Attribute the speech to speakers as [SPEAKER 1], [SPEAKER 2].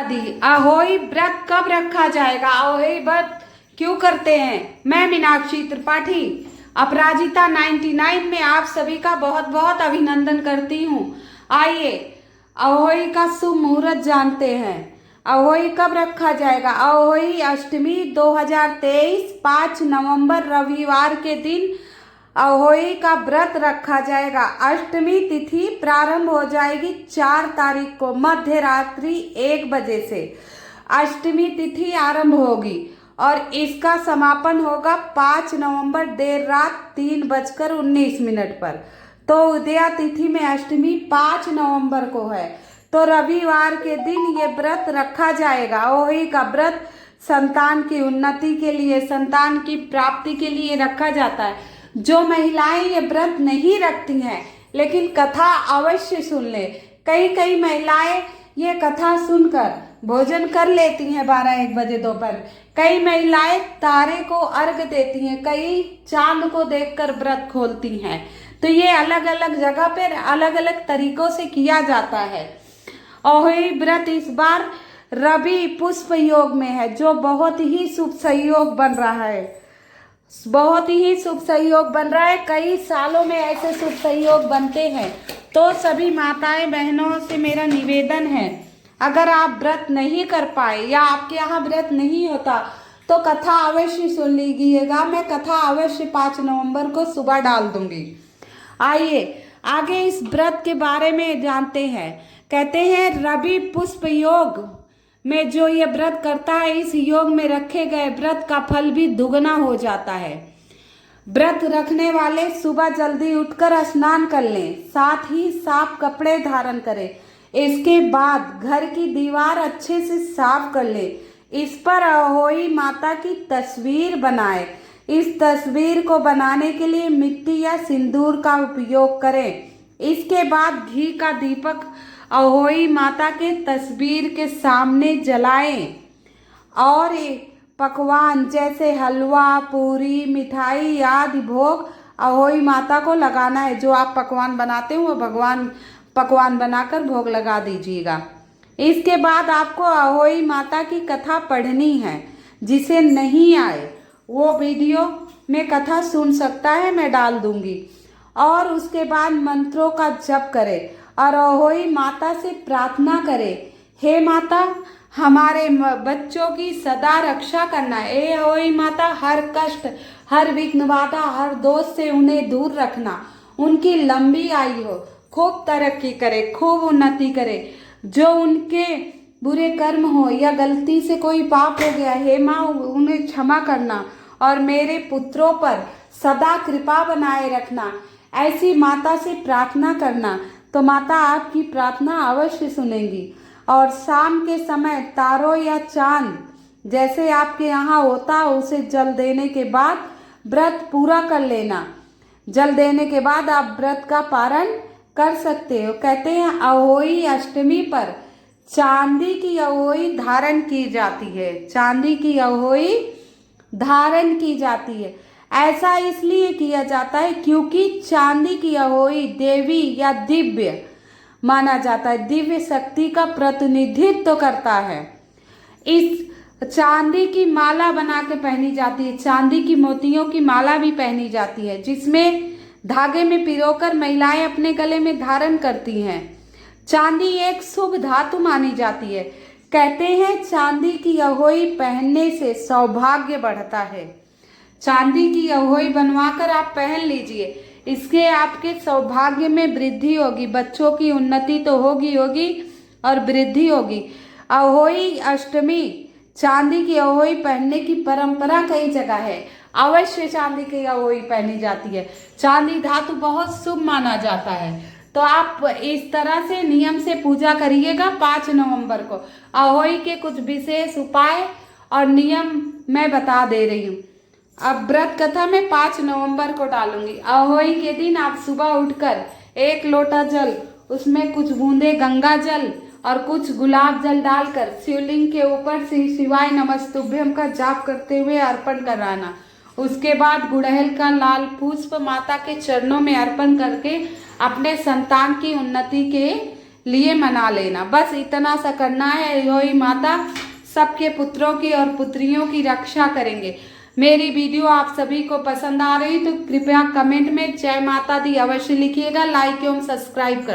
[SPEAKER 1] आदि अहोई व्रत कब रखा जाएगा? अहोई व्रत क्यों करते हैं? मैं मीनाक्षी त्रिपाठी अपराजिता 99 में आप सभी का बहुत बहुत अभिनंदन करती हूँ। आइए अहोई का शुभ मुहूर्त जानते हैं। अहोई कब रखा जाएगा? अहोई अष्टमी 2023 5 नवंबर रविवार के दिन अहोई का व्रत रखा जाएगा। अष्टमी तिथि प्रारंभ हो जाएगी 4 तारीख को मध्य रात्रि 1 बजे से अष्टमी तिथि आरंभ होगी और इसका समापन होगा 5 नवंबर देर रात 3:19 पर। तो उदया तिथि में अष्टमी 5 नवंबर को है, तो रविवार के दिन ये व्रत रखा जाएगा। अहोई का व्रत संतान की उन्नति के लिए, संतान की प्राप्ति के लिए रखा जाता है। जो महिलाएं ये व्रत नहीं रखती हैं लेकिन कथा अवश्य सुन ले। कई महिलाएं ये कथा सुनकर भोजन कर लेती हैं 12-1 बजे दोपहर। कई महिलाएं तारे को अर्घ देती हैं, कई चांद को देखकर व्रत खोलती हैं। तो ये अलग अलग जगह पर अलग अलग तरीकों से किया जाता है। अहोई व्रत इस बार रवि पुष्प योग में है, जो बहुत ही शुभ संयोग बन रहा है। बहुत ही शुभ संयोग बन रहा है। कई सालों में ऐसे शुभ संयोग बनते हैं। तो सभी माताएं बहनों से मेरा निवेदन है, अगर आप व्रत नहीं कर पाए या आपके यहाँ व्रत नहीं होता तो कथा अवश्य सुन लीजिएगा। मैं कथा अवश्य 5 नवंबर को सुबह डाल दूंगी। आइए आगे इस व्रत के बारे में जानते हैं। कहते हैं रवि पुष्प योग में जो ये व्रत करता है, इस योग में रखे गए व्रत का फल भी दुगना हो जाता है। व्रत रखने वाले सुबह जल्दी उठकर स्नान कर लें, साथ ही साफ कपड़े धारण करें। इसके बाद घर की दीवार अच्छे से साफ कर लें। इस पर अहोई माता की तस्वीर बनाएं। इस तस्वीर को बनाने के लिए मिट्टी या सिंदूर का उपयोग करें। इसके बाद घी का दीपक अहोई माता के तस्वीर के सामने जलाएं और पकवान जैसे हलवा, पूरी, मिठाई आदि भोग अहोई माता को लगाना है। जो आप पकवान बनाते हो वो पकवान बनाकर भोग लगा दीजिएगा। इसके बाद आपको अहोई माता की कथा पढ़नी है। जिसे नहीं आए वो वीडियो में कथा सुन सकता है, मैं डाल दूंगी। और उसके बाद मंत्रों का जप करें और अहोई माता से प्रार्थना करें, हे माता हमारे बच्चों की सदा रक्षा करना। हे अहोई माता, हर कष्ट, हर विघ्न बाधा, हर दोष से उन्हें दूर रखना। उनकी लंबी आयु हो, खूब तरक्की करे, खूब उन्नति करे। जो उनके बुरे कर्म हो या गलती से कोई पाप हो गया, हे माँ उन्हें क्षमा करना और मेरे पुत्रों पर सदा कृपा बनाए रखना। ऐसी माता से प्रार्थना करना तो माता आपकी प्रार्थना अवश्य सुनेंगी। और शाम के समय तारों या चांद जैसे आपके यहाँ होता है उसे जल देने के बाद व्रत पूरा कर लेना। जल देने के बाद आप व्रत का पारण कर सकते हो। कहते हैं अहोई अष्टमी पर चांदी की अहोई धारण की जाती है। चांदी की अहोई धारण की जाती है। ऐसा इसलिए किया जाता है क्योंकि चांदी की अहोई देवी या दिव्य माना जाता है, दिव्य शक्ति का प्रतिनिधित्व करता है। इस चांदी की माला बना के पहनी जाती है। चांदी की मोतियों की माला भी पहनी जाती है, जिसमें धागे में पिरोकर महिलाएं अपने गले में धारण करती हैं। चांदी एक शुभ धातु मानी जाती है। कहते हैं चांदी की अहोई पहनने से सौभाग्य बढ़ता है। चांदी की अहोई बनवाकर आप पहन लीजिए, इसके आपके सौभाग्य में वृद्धि होगी। बच्चों की उन्नति तो होगी और वृद्धि होगी। अहोई अष्टमी चांदी की अहोई पहनने की परंपरा कई जगह है। अवश्य चांदी की अहोई पहनी जाती है। चांदी धातु बहुत शुभ माना जाता है। तो आप इस तरह से नियम से पूजा करिएगा 5 नवंबर को। अहोई के कुछ विशेष उपाय और नियम मैं बता दे रही हूँ। अब व्रत कथा मैं 5 नवंबर को डालूंगी। अहोई के दिन आप सुबह उठकर 1 लोटा जल, उसमें कुछ बूंदे गंगा जल और कुछ गुलाब जल डालकर शिवलिंग के ऊपर श्री शिवाय नमस्तुभ्यम का जाप करते हुए अर्पण कराना। उसके बाद गुड़हल का लाल पुष्प माता के चरणों में अर्पण करके अपने संतान की उन्नति के लिए मना लेना। बस इतना सा करना है। योही माता सबके पुत्रों की और पुत्रियों की रक्षा करेंगे। मेरी वीडियो आप सभी को पसंद आ रही तो कृपया कमेंट में जय माता दी अवश्य लिखिएगा, लाइक एवं सब्सक्राइब कर